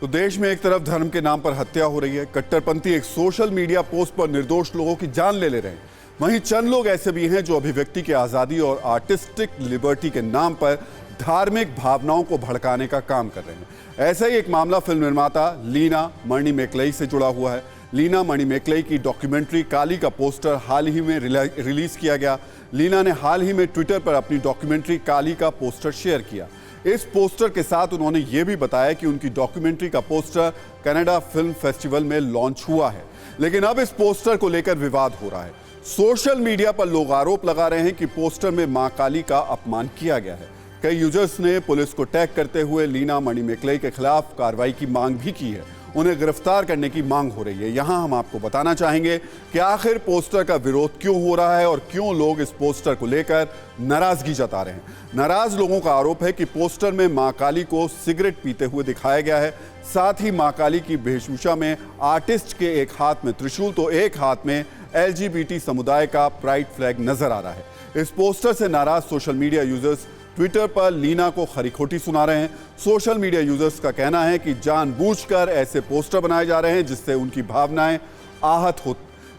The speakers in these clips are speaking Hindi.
तो देश में एक तरफ धर्म के नाम पर हत्या हो रही है, कट्टरपंथी एक सोशल मीडिया पोस्ट पर निर्दोष लोगों की जान ले रहे हैं। वहीं चंद लोग ऐसे भी हैं जो अभिव्यक्ति की आजादी और आर्टिस्टिक लिबर्टी के नाम पर धार्मिक भावनाओं को भड़काने का काम कर रहे हैं। ऐसा ही एक मामला फिल्म निर्माता लीना मणिमेकलई से जुड़ा हुआ है। लीना मणिमेकलई की डॉक्यूमेंट्री काली का पोस्टर हाल ही में रिलीज किया गया। लीना ने हाल ही में ट्विटर पर अपनी डॉक्यूमेंट्री काली का पोस्टर शेयर किया। इस पोस्टर के साथ उन्होंने ये भी बताया कि उनकी डॉक्यूमेंट्री का पोस्टर कनाडा फिल्म फेस्टिवल में लॉन्च हुआ है। लेकिन अब इस पोस्टर को लेकर विवाद हो रहा है। सोशल मीडिया पर लोग आरोप लगा रहे हैं कि पोस्टर में मां काली का अपमान किया गया है। कई यूजर्स ने पुलिस को टैग करते हुए लीना मणिमेकलई के खिलाफ कार्रवाई की मांग भी की है। उन्हें गिरफ्तार करने की मांग हो रही है। यहां हम आपको बताना चाहेंगे कि आखिर पोस्टर का विरोध क्यों हो रहा है और क्यों लोग इस पोस्टर को लेकर नाराजगी जता रहे हैं। नाराज लोगों का आरोप है कि पोस्टर में मां काली को सिगरेट पीते हुए दिखाया गया है। साथ ही मां काली की वेशभूषा में आर्टिस्ट के एक हाथ में त्रिशूल तो एक हाथ में LGBT समुदाय का प्राइड फ्लैग नजर आ रहा है। इस पोस्टर से नाराज सोशल मीडिया यूजर्स ट्विटर पर लीना को खरी खोटी सुना रहे हैं। सोशल मीडिया यूजर्स का कहना है कि जानबूझकर ऐसे पोस्टर बनाए जा रहे हैं जिससे उनकी भावनाएं आहत हो।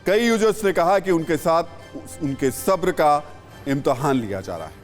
कई यूजर्स ने कहा कि उनके साथ उनके सब्र का इम्तिहान लिया जा रहा है।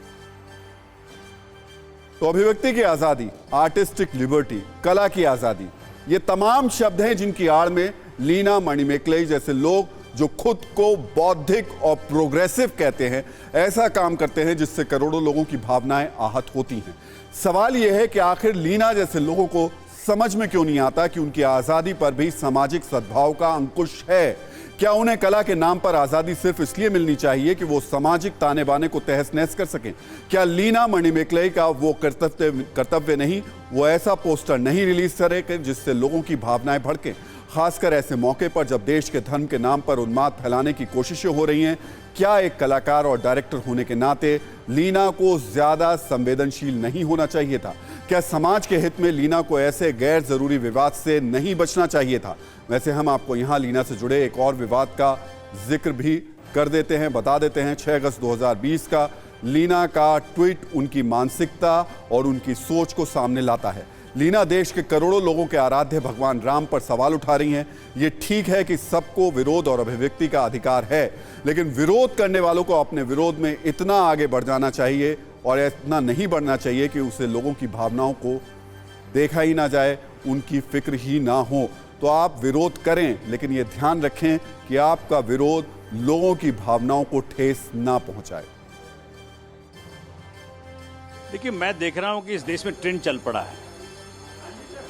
तो अभिव्यक्ति की आजादी, आर्टिस्टिक लिबर्टी, कला की आजादी, ये तमाम शब्द हैं जिनकी आड़ में लीना मणिमेकलई जैसे लोग जो खुद को बौद्धिक और प्रोग्रेसिव कहते हैं ऐसा काम करते हैं जिससे करोड़ों लोगों की भावनाएं आहत होती हैं। सवाल यह है कि आखिर लीना जैसे लोगों को समझ में क्यों नहीं आता कि उनकी आजादी पर भी सामाजिक सद्भाव का अंकुश है। क्या उन्हें कला के नाम पर आजादी सिर्फ इसलिए मिलनी चाहिए कि वो सामाजिक ताने बाने को तहस नहस कर सकें? क्या लीना मणिमेकलई का वो कर्तव्य नहीं, वो ऐसा पोस्टर नहीं रिलीज करे जिससे लोगों की भावनाएं भड़कें? खासकर ऐसे मौके पर जब देश के धर्म के नाम पर उन्माद फैलाने की कोशिशें हो रही हैं। क्या एक कलाकार और डायरेक्टर होने के नाते लीना को ज्यादा संवेदनशील नहीं होना चाहिए था? क्या समाज के हित में लीना को ऐसे गैर जरूरी विवाद से नहीं बचना चाहिए था? वैसे हम आपको यहां लीना से जुड़े एक और विवाद का जिक्र भी कर देते हैं, बता देते हैं। 6 अगस्त 2020 का लीना का ट्वीट उनकी मानसिकता और उनकी सोच को सामने लाता है। लीना देश के करोड़ों लोगों के आराध्य भगवान राम पर सवाल उठा रही हैं। ये ठीक है कि सबको विरोध और अभिव्यक्ति का अधिकार है, लेकिन विरोध करने वालों को अपने विरोध में इतना आगे बढ़ जाना चाहिए और इतना नहीं बढ़ना चाहिए कि उसे लोगों की भावनाओं को देखा ही ना जाए, उनकी फिक्र ही ना हो। तो आप विरोध करें, लेकिन ये ध्यान रखें कि आपका विरोध लोगों की भावनाओं को ठेस ना पहुंचाए। देखिए, मैं देख रहा हूं कि इस देश में ट्रेंड चल पड़ा है।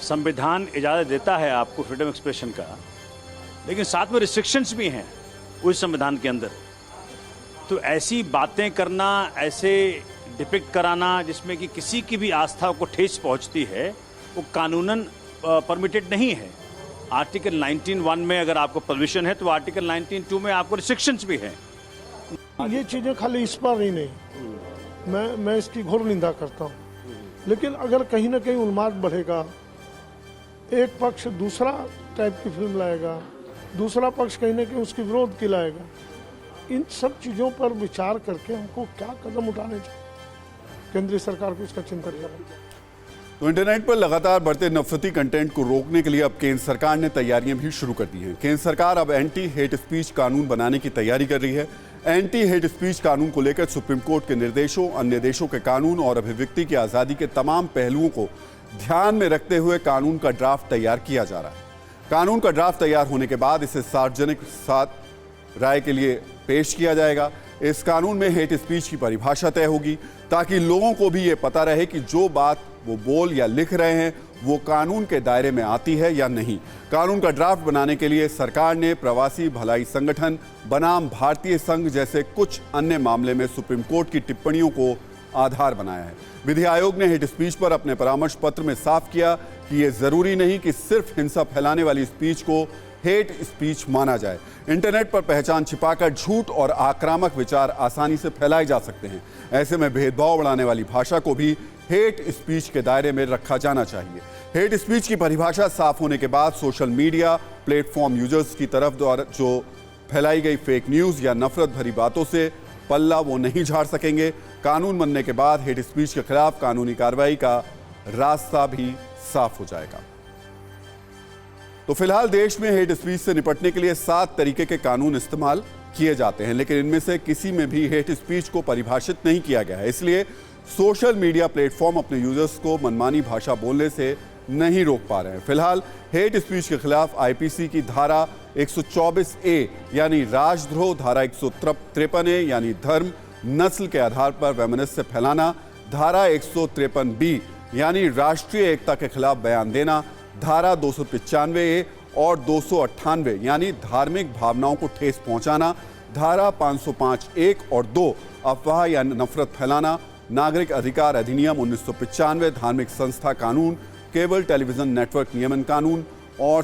संविधान इजाज़त देता है आपको फ्रीडम एक्सप्रेशन का, लेकिन साथ में रिस्ट्रिक्शंस भी हैं उस संविधान के अंदर। तो ऐसी बातें करना, ऐसे डिपिक्ट कराना जिसमें कि किसी की भी आस्था को ठेस पहुंचती है, वो कानूनन परमिटेड नहीं है। आर्टिकल 19(1) में अगर आपको परमिशन है तो आर्टिकल 19(2) में आपको रिस्ट्रिक्शंस भी हैं। ये चीज़ें खाली इस पर ही नहीं, मैं इसकी घोर निंदा करता हूँ। लेकिन अगर कहीं ना कहीं उन्माद बढ़ेगा, एक पक्ष दूसरा टाइप की फिल्म लाएगा, दूसरा पक्ष कहीं ना कहीं उसके विरोध की लाएगा, इन सब चीज़ों पर विचार करके हमको क्या कदम उठाने चाहिए, केंद्रीय सरकार को इसका चिंतन करना चाहिए। तो इंटरनेट पर लगातार बढ़ते नफरती कंटेंट को रोकने के लिए अब केंद्र सरकार ने तैयारियां भी शुरू कर दी हैं। केंद्र सरकार अब एंटी हेट स्पीच कानून बनाने की तैयारी कर रही है। एंटी हेट स्पीच कानून को लेकर सुप्रीम कोर्ट के निर्देशों, अन्य देशों के कानून और अभिव्यक्ति की आज़ादी के तमाम पहलुओं को ध्यान में रखते हुए कानून का ड्राफ्ट तैयार किया जा रहा है। कानून का ड्राफ्ट तैयार होने के बाद इसे सार्वजनिक साथ राय के लिए पेश किया जाएगा। इस कानून में हेट स्पीच की परिभाषा तय होगी ताकि लोगों को भी ये पता रहे कि जो बात वो बोल या लिख रहे हैं वो कानून के दायरे में आती है या नहीं। कानून का ड्राफ्ट बनाने के लिए सरकार ने प्रवासी भलाई संगठन बनाम भारतीय संघ जैसे कुछ अन्य मामले में सुप्रीम कोर्ट की टिप्पणियों को आधार बनाया है। विधि आयोग ने हेट स्पीच पर अपने परामर्श पत्र में साफ किया कि यह जरूरी नहीं कि सिर्फ हिंसा फैलाने वाली स्पीच को हेट स्पीच माना जाए। इंटरनेट पर पहचान छिपाकर झूठ और आक्रामक विचार आसानी से फैलाए जा सकते हैं। ऐसे में भेदभाव बढ़ाने वाली भाषा को भी हेट स्पीच के दायरे में रखा जाना चाहिए। हेट स्पीच की परिभाषा साफ होने के बाद सोशल मीडिया प्लेटफॉर्म यूजर्स की तरफ द्वारा जो फैलाई गई फेक न्यूज़ या नफरत भरी बातों से पल्ला वो नहीं झाड़ सकेंगे। कानून बनने के बाद हेट स्पीच के खिलाफ कानूनी कार्रवाई का रास्ता भी साफ हो जाएगा। तो फिलहाल देश में हेट स्पीच से निपटने के लिए 7 तरीके के कानून इस्तेमाल किए जाते हैं, लेकिन इनमें से किसी में भी हेट स्पीच को परिभाषित नहीं किया गया है। इसलिए सोशल मीडिया प्लेटफॉर्म अपने यूजर्स को मनमानी भाषा बोलने से नहीं रोक पा रहे हैं। फिलहाल हेट स्पीच के खिलाफ आईपीसी की धारा 124A यानी राजद्रोह, धारा 153A यानी धर्म नस्ल के आधार पर वैमनस्य फैलाना, धारा 153B यानी राष्ट्रीय एकता के खिलाफ बयान देना, धारा 295A और 298 यानी धार्मिक भावनाओं को ठेस पहुंचाना, धारा 505(1) और 2 अफवाह या नफरत फैलाना, नागरिक अधिकार अधिनियम 1995, धार्मिक संस्था कानून, केबल टेलीविजन नेटवर्क नियमन कानून और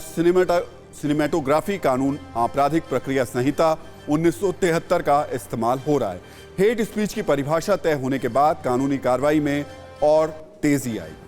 सिनेमेटोग्राफी कानून, आपराधिक प्रक्रिया संहिता 1973 का इस्तेमाल हो रहा है। हेट स्पीच की परिभाषा तय होने के बाद कानूनी कार्रवाई में और तेजी आई।